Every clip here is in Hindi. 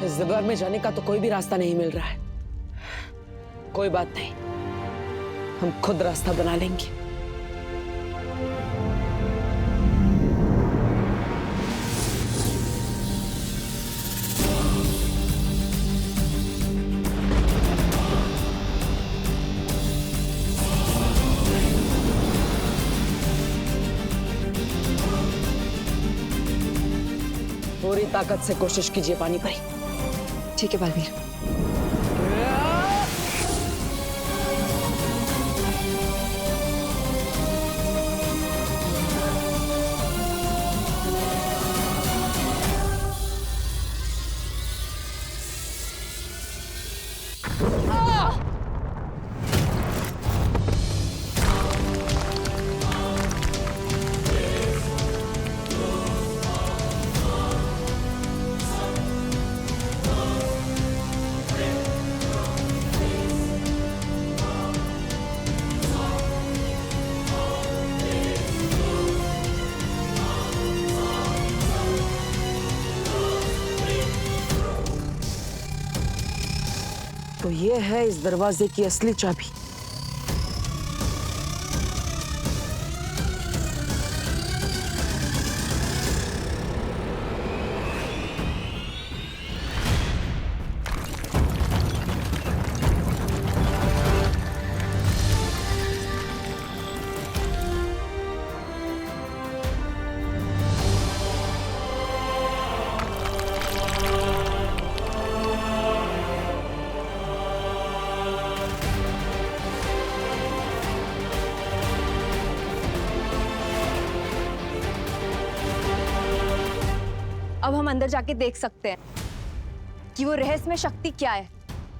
इस दरबार में जाने का तो कोई भी रास्ता नहीं मिल रहा है। कोई बात नहीं, हम खुद रास्ता बना लेंगे। पूरी ताकत से कोशिश कीजिए पानी परी। ठीक है बालवीर। तो ये है इस दरवाजे की असली चाबी। अब हम अंदर जाके देख सकते हैं कि वो रहस्यमय शक्ति क्या है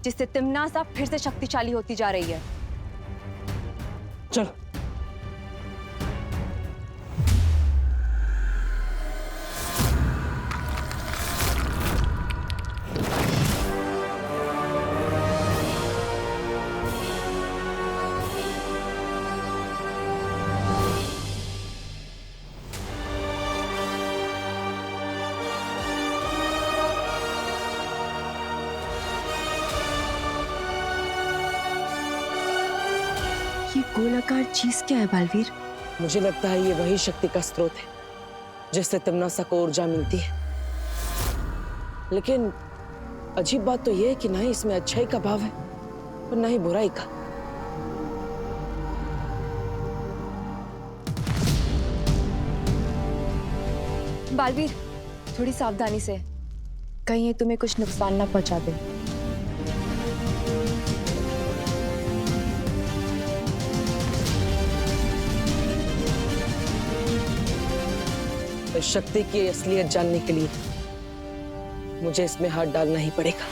जिससे तिम्नासा फिर से शक्तिशाली होती जा रही है। चलो। ये गोलाकार चीज क्या है बालवीर? मुझे लगता है ये वही शक्ति का स्रोत है जिससे तिम्नासा को ऊर्जा मिलती है। लेकिन अजीब बात तो यह है कि ना ही इसमें अच्छाई का भाव है और ना ही बुराई का। बालवीर, थोड़ी सावधानी से, कहीं ये तुम्हें कुछ नुकसान ना पहुंचा दे। इस शक्ति की असलियत जानने के लिए मुझे इसमें हाथ डालना ही पड़ेगा।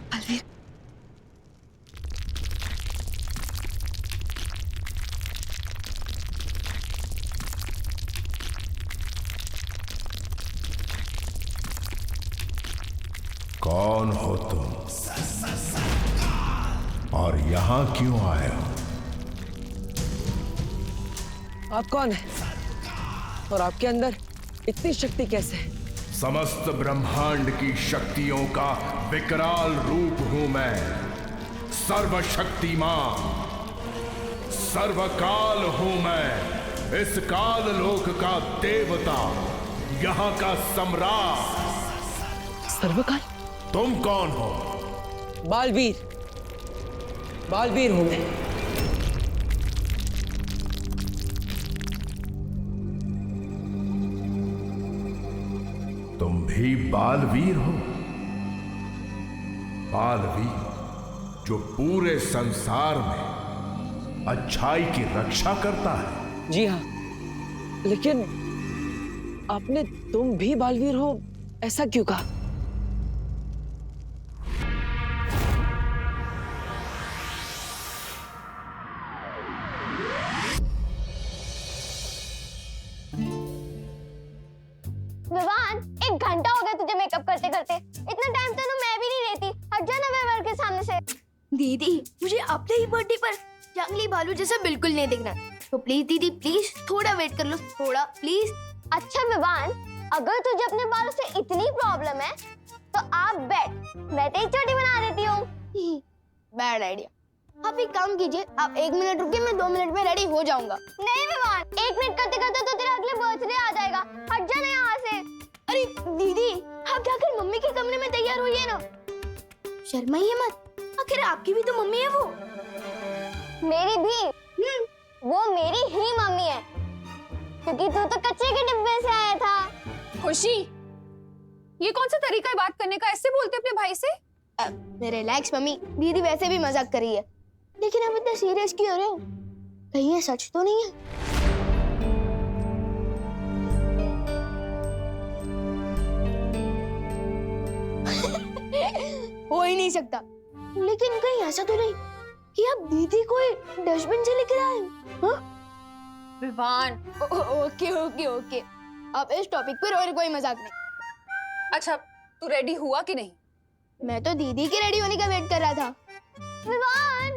बालवीर, कौन हो तुम और यहां क्यों आए हो? आप कौन हैं? और आपके अंदर इतनी शक्ति कैसे है? समस्त ब्रह्मांड की शक्तियों का विकराल रूप हूं मैं। सर्वशक्तिमान, सर्वकाल हूं मैं। इस काल लोक का देवता, यहां का सम्राट। सर्वकाल? तुम कौन हो? बालवीर। बालवीर हूं मैं। तुम भी बालवीर हो? बालवीर जो पूरे संसार में अच्छाई की रक्षा करता है। जी हाँ, लेकिन आपने तुम भी बालवीर हो ऐसा क्यों कहा? विवान, 1 घंटा हो गया तुझे मेकअप करते करते। इतना टाइम तो मैं भी नहीं लेती। हट जा ना व्यवहार के सामने से। दीदी मुझे अपने ही बर्थडे पर जंगली भालू जैसा बिल्कुल नहीं दिखना, तो प्लीज दीदी प्लीज थोड़ा वेट कर लो, थोड़ा प्लीज। अच्छा विवान, अगर तुझे अपने बालों से इतनी प्रॉब्लम है तो आप बैठ, मैं तेरी चोटी बना देती हूँ। Bad idea. आप एक काम कीजिए, आप 1 मिनट रुकिए, मैं 2 मिनट में रेडी हो जाऊंगा। नहीं विवान, 1 मिनट करते करते तो तेरा अगले बर्थडे आ जाएगा, हट जाना यहाँ से। अरे दीदी आप जाकर मम्मी के कमरे में तैयार होइए ना, शर्माइए मत, आखिर आपकी भी तो मम्मी है वो। मेरी भी? वो मेरी ही मम्मी है, क्योंकि तू तो कच्चे के डिब्बे से आया था। खुशी, ये कौन सा तरीका है बात करने का? ऐसे बोलते अपने भाई से? रिलैक्स मम्मी, दीदी वैसे भी मजाक कर रही है, लेकिन आप इतना सीरियस क्यों हो रहे हो? कहीं ये सच तो नहीं है? हो ही नहीं सकता, लेकिन कहीं ऐसा तो नहीं कि आप दीदी को डस्टबिन से लेकर आए हो? हाँ? विवान, ओके ओके ओके, अब इस टॉपिक पर और कोई मजाक नहीं। अच्छा तू रेडी हुआ कि नहीं? मैं तो दीदी के रेडी होने का वेट कर रहा था। विवान,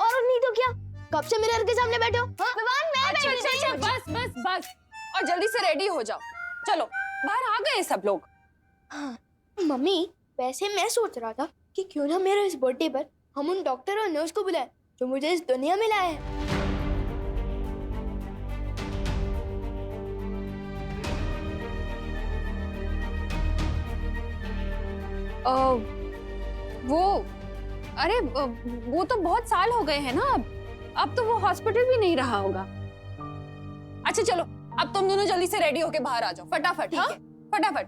और नहीं तो क्या, कब से मिरर के सामने बैठे हो? हाँ? विवान मैं अच्छा बैठी अच्छा नहीं अच्छा, बस बस बस, और जल्दी से रेडी हो जाओ। चलो बाहर आ गए सब लोग। हाँ, मम्मी वैसे मैं सोच रहा था कि क्यों ना मेरे इस बर्थडे पर हम उन डॉक्टर और नर्स को बुलाएं जो मुझे इस दुनिया में लाए हैं। वो तो बहुत साल हो गए हैं ना, अब तो वो हॉस्पिटल भी नहीं रहा होगा। अच्छा चलो, अब तुम दोनों जल्दी से रेडी होके बाहर आ जाओ, फटाफट। हाँ फटाफट।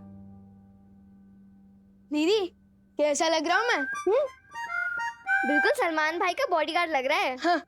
दीदी कैसा लग रहा हूँ मैं? बिल्कुल सलमान भाई का बॉडीगार्ड लग रहा है। हाँ।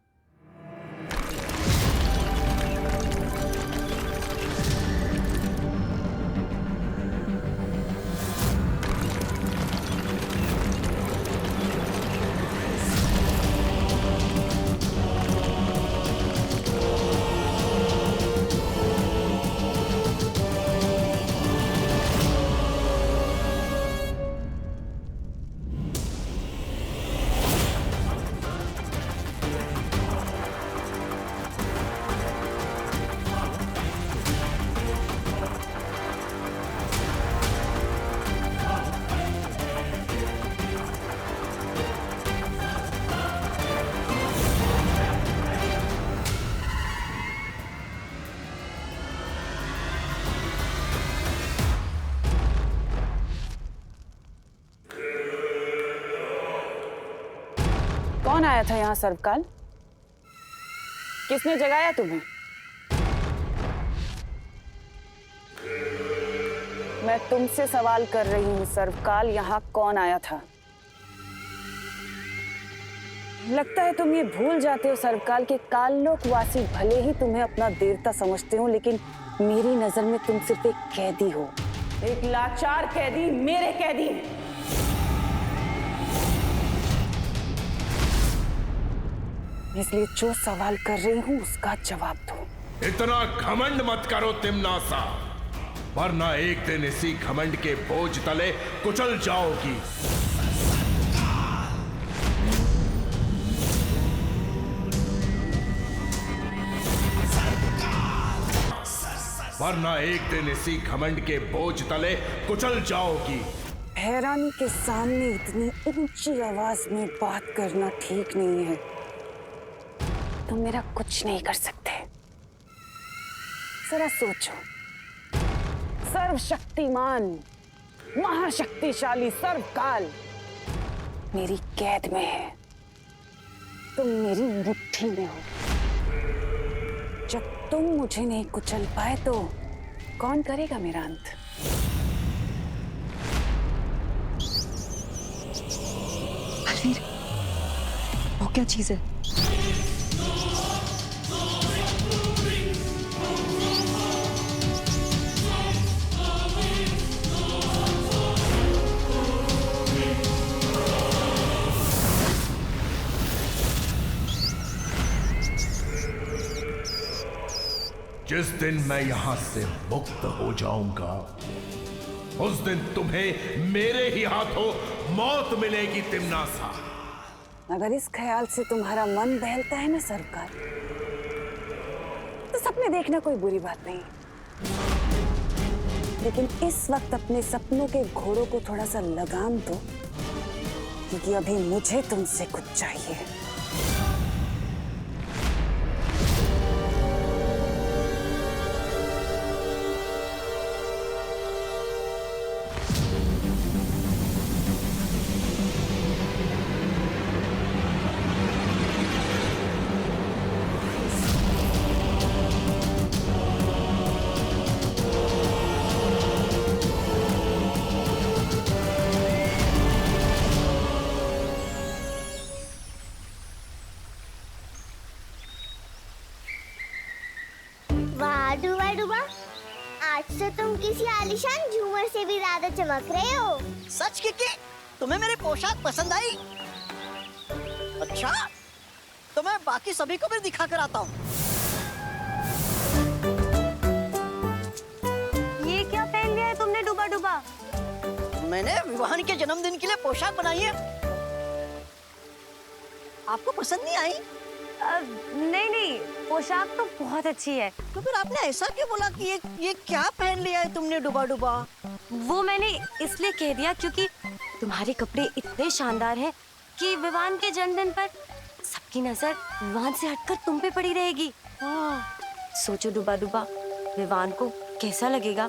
कौन आया था यहाँ सर्वकाल? किसने जगाया तुम्हें? मैं तुमसे सवाल कर रही हूँ सर्वकाल, यहाँ कौन आया था? लगता है तुम ये भूल जाते हो सर्वकाल के काललोकवासी भले ही तुम्हें अपना देवता समझते हो, लेकिन मेरी नजर में तुम सिर्फ एक कैदी हो, एक लाचार कैदी, मेरे कैदी। इसलिए जो सवाल कर रही हूँ उसका जवाब दो। इतना घमंड मत करो तिम्नासा, वरना एक दिन इसी घमंड के बोझ तले कुचल जाओगी। वरना एक दिन इसी घमंड के बोझ तले कुचल जाओगी। हैरानी के सामने इतनी ऊंची आवाज में बात करना ठीक नहीं है। तुम मेरा कुछ नहीं कर सकते। जरा सोचो, सर्वशक्तिमान महाशक्तिशाली सर्वकाल मेरी कैद में है, तुम मेरी मुट्ठी में हो। जब तुम मुझे नहीं कुचल पाए तो कौन करेगा मेरा अंत? बलवीर, वो क्या चीज है? जिस दिन मैं यहां से मुक्त हो जाऊंगा, उस दिन तुम्हें मेरे ही हाथों मौत मिलेगी तिम्नासा। अगर इस ख्याल से तुम्हारा मन बहलता है ना सरकार, तो सपने देखना कोई बुरी बात नहीं, लेकिन इस वक्त अपने सपनों के घोड़ों को थोड़ा सा लगाम दो, क्योंकि अभी मुझे तुमसे कुछ चाहिए। वाह डूबा डूबा, आज तो तुम किसी आलीशान झूमर से भी ज्यादा चमक रहे हो। सच की तुम्हें मेरी पोशाक पसंद आई? अच्छा, तो मैं बाकी सभी को भी दिखा कर आता हूँ। ये क्या पहन लिया है तुमने डूबा डूबा? मैंने विवाहन के जन्मदिन के लिए पोशाक बनाई है। आपको पसंद नहीं आई? नहीं नहीं, पोशाक तो बहुत अच्छी है। तो फिर आपने ऐसा क्यों बोला कि ये क्या पहन लिया है तुमने डूबा डूबा? वो मैंने इसलिए कह दिया क्योंकि तुम्हारे कपड़े इतने शानदार हैं कि विवान के जन्मदिन पर सबकी नजर विवान से हटकर तुम पे पड़ी रहेगी। सोचो डूबा डूबा, विवान को कैसा लगेगा?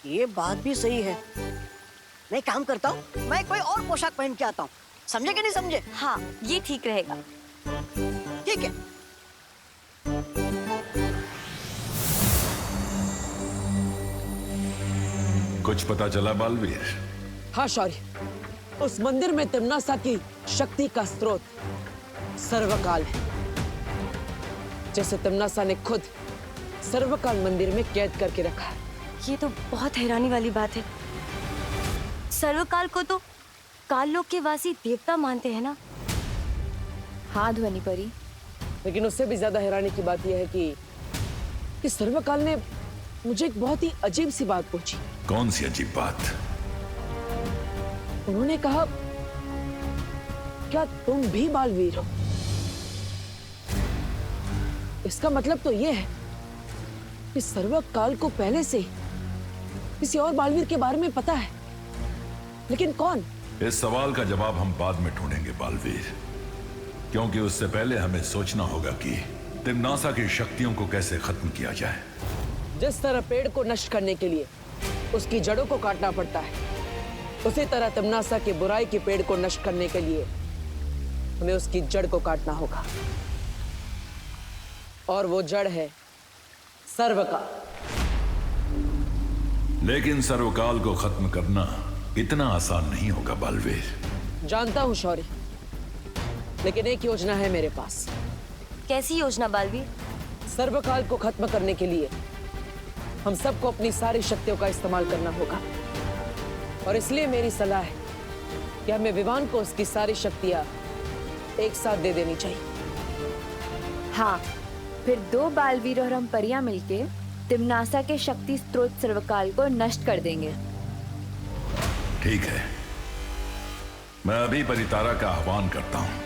ये बात भी सही है। मैं काम करता हूँ, मैं कोई और पोशाक पहन के आता हूँ। समझे कि नहीं समझे? हाँ, ये ठीक रहेगा। ठीक है। कुछ पता चला बालवीर? हाँ शौर्य, उस मंदिर में तिम्नासा की शक्ति का स्रोत सर्वकाल है, जैसे तिम्नासा ने खुद सर्वकाल मंदिर में कैद करके रखा है। ये तो बहुत हैरानी वाली बात है। सर्वकाल को तो काल लोक के वासी देवता मानते हैं ना? हाँ ध्वनि परी, लेकिन उससे भी ज्यादा हैरानी की बात यह है कि सर्वकाल ने मुझे एक बहुत ही अजीब सी बात पूछी। कौन सी अजीब बात? उन्होंने कहा, क्या तुम भी बालवीर हो? इसका मतलब तो यह है कि सर्वकाल को पहले से किसी और बालवीर के बारे में पता है, लेकिन कौन? इस सवाल का जवाब हम बाद में ढूंढेंगे बालवीर, क्योंकि उससे पहले हमें सोचना होगा कि तिम्नासा की शक्तियों को कैसे खत्म किया जाए। जिस तरह पेड़ को नष्ट करने के लिए उसकी जड़ों को काटना पड़ता है, उसी तरह तिम्नासा की बुराई के पेड़ को नष्ट करने के लिए हमें उसकी जड़ को काटना होगा, और वो जड़ है सर्वकाल। लेकिन सर्वकाल को खत्म करना इतना आसान नहीं होगा बालवीर। जानता हूं शौर्य, लेकिन एक योजना है मेरे पास। कैसी योजना बालवीर? सर्वकाल को खत्म करने के लिए हम सबको अपनी सारी शक्तियों का इस्तेमाल करना होगा, और इसलिए मेरी सलाह है कि हमें विवान को उसकी सारी शक्तियां एक साथ दे देनी चाहिए। हाँ, फिर 2 बालवीर और हम परियां मिलके तिम्नासा के शक्ति स्रोत सर्वकाल को नष्ट कर देंगे। ठीक है, मैं अभी परितारा का आह्वान करता हूं।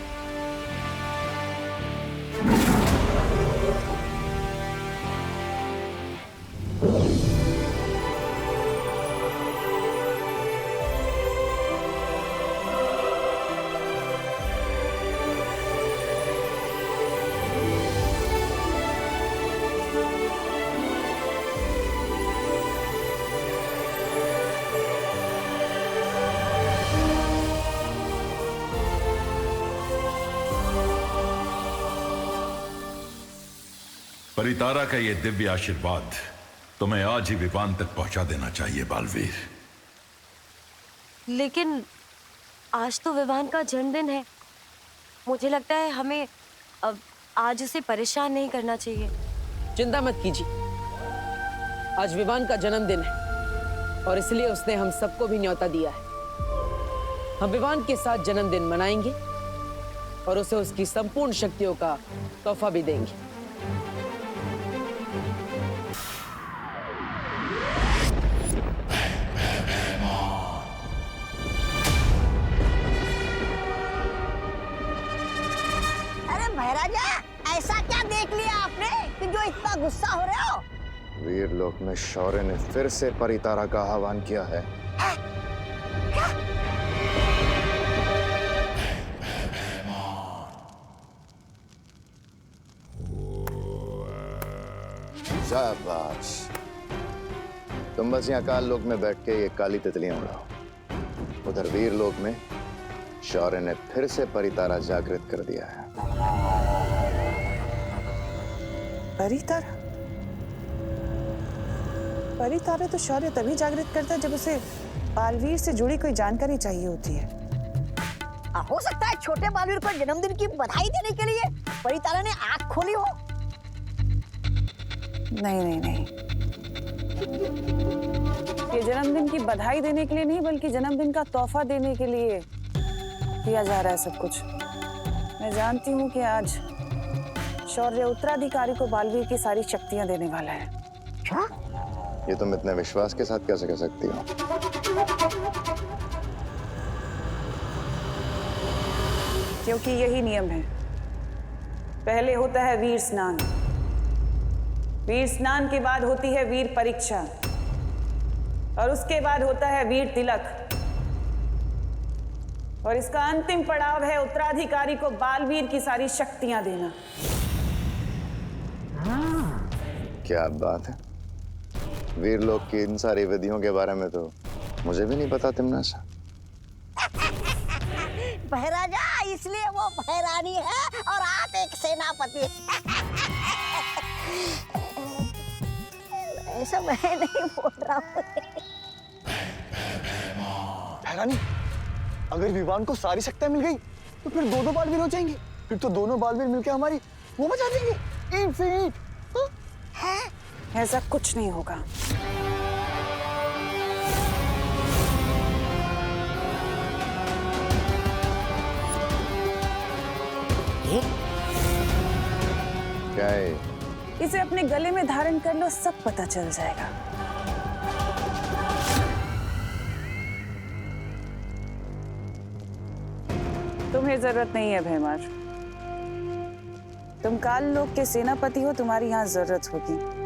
परितारा का ये दिव्य आशीर्वाद तुम्हें आज ही विवान तक पहुंचा देना चाहिए बालवीर। लेकिन आज तो विवान का जन्मदिन है। मुझे लगता है हमें अब आज उसे परेशान नहीं करना चाहिए। चिंता मत कीजिए, आज विवान का जन्मदिन है और इसलिए उसने हम सबको भी न्योता दिया है। हम विवान के साथ जन्मदिन मनाएंगे और उसे उसकी संपूर्ण शक्तियों का तोहफा भी देंगे। महाराजा, ऐसा क्या देख लिया आपने कि जो इतना गुस्सा हो रहे हो? वीरलोक में शौर्य ने फिर से परितारा का आह्वान किया है। शाबाश, तुम बस यहाँ काल लोक में बैठ के ये काली तितलियां उड़ाओ। उधर वीरलोक में शौर्य ने फिर से परितारा जागृत कर दिया है। परितारा? परितारा तो शौर्य तभी जागृत करता है जब उसे बालवीर से जुड़ी कोई जानकारी चाहिए होती है। हो सकता है छोटे बालवीर को जन्मदिन की बधाई देने के लिए परितारा ने आंख खोली हो। नहीं नहीं नहीं, ये जन्मदिन की बधाई देने के लिए नहीं बल्कि जन्मदिन का तोहफा देने के लिए किया जा रहा है सब कुछ। मैं जानती हूँ कि आज शौर्य उत्तराधिकारी को बालवीर की सारी शक्तियां देने वाला है। क्या? ये तुम इतने विश्वास के साथ कैसे कह सकती हो? क्योंकि यही नियम है। पहले होता है वीर स्नान, वीर स्नान के बाद होती है वीर परीक्षा, और उसके बाद होता है वीर तिलक, और इसका अंतिम पड़ाव है उत्तराधिकारी को बालवीर की सारी शक्तियां देना। क्या बात है, वीरलोक की इन सारी विधियों के बारे में तो मुझे भी नहीं पता तिमनासा। महाराजा, इसलिए वो भैरानी है और आप एक सेनापति। ऐसा मैं नहीं बोल रहा हूँ। भैरानी, अगर विवान को सारी शक्तियां मिल गई तो फिर दो बालवीर हो जाएंगे। फिर तो दोनों बालवीर मिलकर हमारी वो बचा देंगे, इनफिनिट। ऐसा कुछ नहीं होगा। क्या है? इसे अपने गले में धारण कर लो, सब पता चल जाएगा। तुम्हें जरूरत नहीं है भैमार, तुम काल लोक के सेनापति हो, तुम्हारी यहां जरूरत होगी।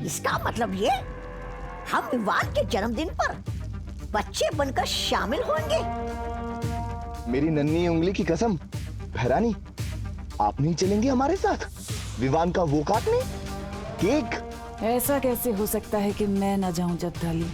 इसका मतलब ये हम विवान के जन्मदिन पर बच्चे बनकर शामिल होंगे। मेरी नन्ही उंगली की कसम, भैरानी, आप नहीं चलेंगे हमारे साथ विवान का वो काटने केक? ऐसा कैसे हो सकता है कि मैं न जाऊं जगदाली?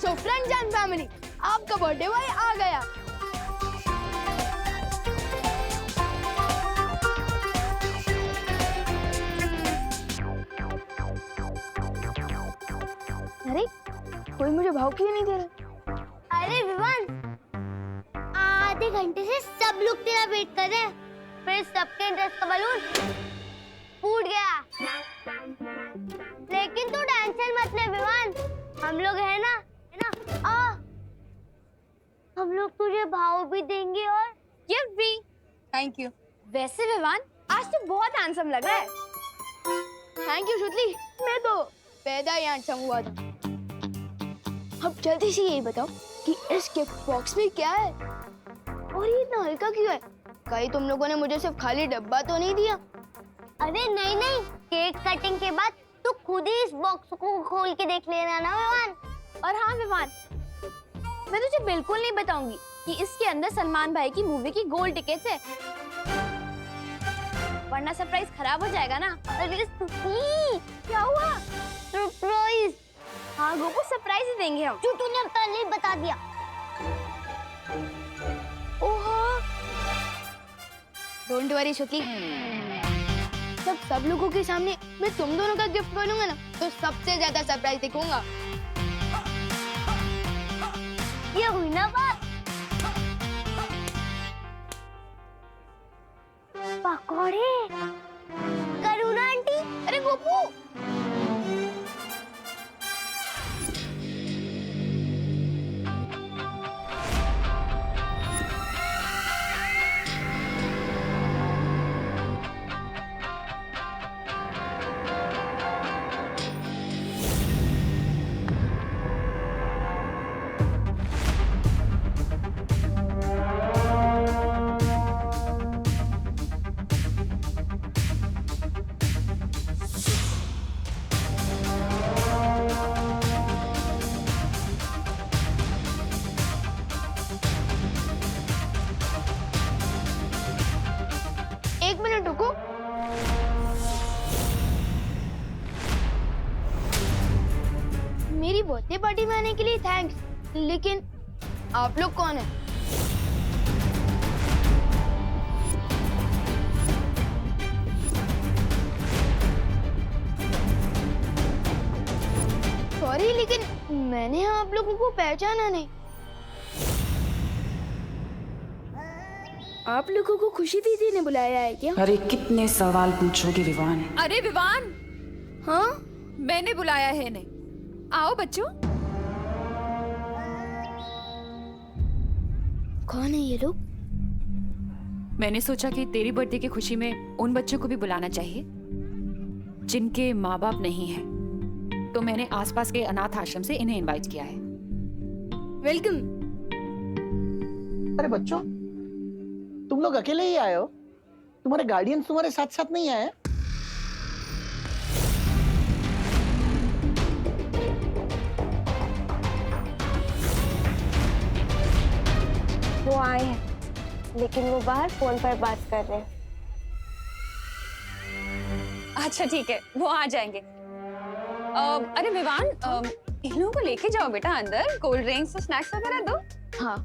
सो फ्रेंड्स एंड फैमिली, आपका बर्थडे बॉय आ गया। अरे कोई मुझे भाव क्यों नहीं दे रहा? अरे विवान, आधे घंटे से सब लोग तेरा वेट कर रहे हैं, फिर सबके ड्रेस का बलून फूट गया। लेकिन तू टेंशन मत ले विवान, हम लोग है ना हम लोग तुझे भाव भी देंगे और गिफ्ट भी। Thank you. वैसे विवान, आज तो बहुत हैंडसम लग रहा है। थैंक यू शुतली, मैं तो पैदा ही हैंडसम हुआ था। अब जल्दी से यही बताओ कि इस गिफ्ट बॉक्स में क्या है और ये इतना हल्का क्यों है? कहीं तुम लोगों ने मुझे सिर्फ खाली डब्बा तो नहीं दिया? अरे नहीं नहीं, केक कटिंग के बाद तू खुद ही इस बॉक्स को खोल के देख लेना ना विवान। और हाँ विवान, मैं तुझे बिल्कुल नहीं बताऊंगी कि इसके अंदर सलमान भाई की मूवी की गोल्ड टिकट्स है, वरना सरप्राइज खराब हो जाएगा ना। अरे सुखी, क्या हुआ? सरप्राइज। हाँ गोपू, सरप्राइज ही देंगे हम। जो तूने पहले ही बता दिया। ओहो, डोंट वरी शुक्ली, जब सब लोगों के सामने मैं तुम दोनों का गिफ्ट बनूंगा ना, तो सबसे ज्यादा सरप्राइज दिखाऊंगा। ये हुई ना बात। पार्टी में आने के लिए थैंक्स, लेकिन आप लोग कौन है? सॉरी, लेकिन मैंने आप लोगों को पहचाना नहीं। आप लोगों को खुशी दीदी ने बुलाया है क्या? अरे कितने सवाल पूछोगे विवान? अरे विवान, हाँ, मैंने बुलाया है इन्हें। आओ बच्चों। कौन है ये लोग? मैंने सोचा कि तेरी बर्थडे की खुशी में उन बच्चों को भी बुलाना चाहिए जिनके माँ बाप नहीं हैं। तो मैंने आसपास के अनाथ आश्रम से इन्हें इनवाइट किया है। वेलकम। अरे बच्चों, तुम लोग अकेले ही आए हो? तुम्हारे गार्डियंस तुम्हारे साथ साथ नहीं आए? वो आए हैं, लेकिन वो बाहर फोन पर बात कर रहे हैं। अच्छा ठीक है, वो आ जाएंगे। अरे विवान, इन लोगों को लेके जाओ बेटा अंदर, कोल्ड ड्रिंक्स और स्नैक्स वगैरह दो। हाँ,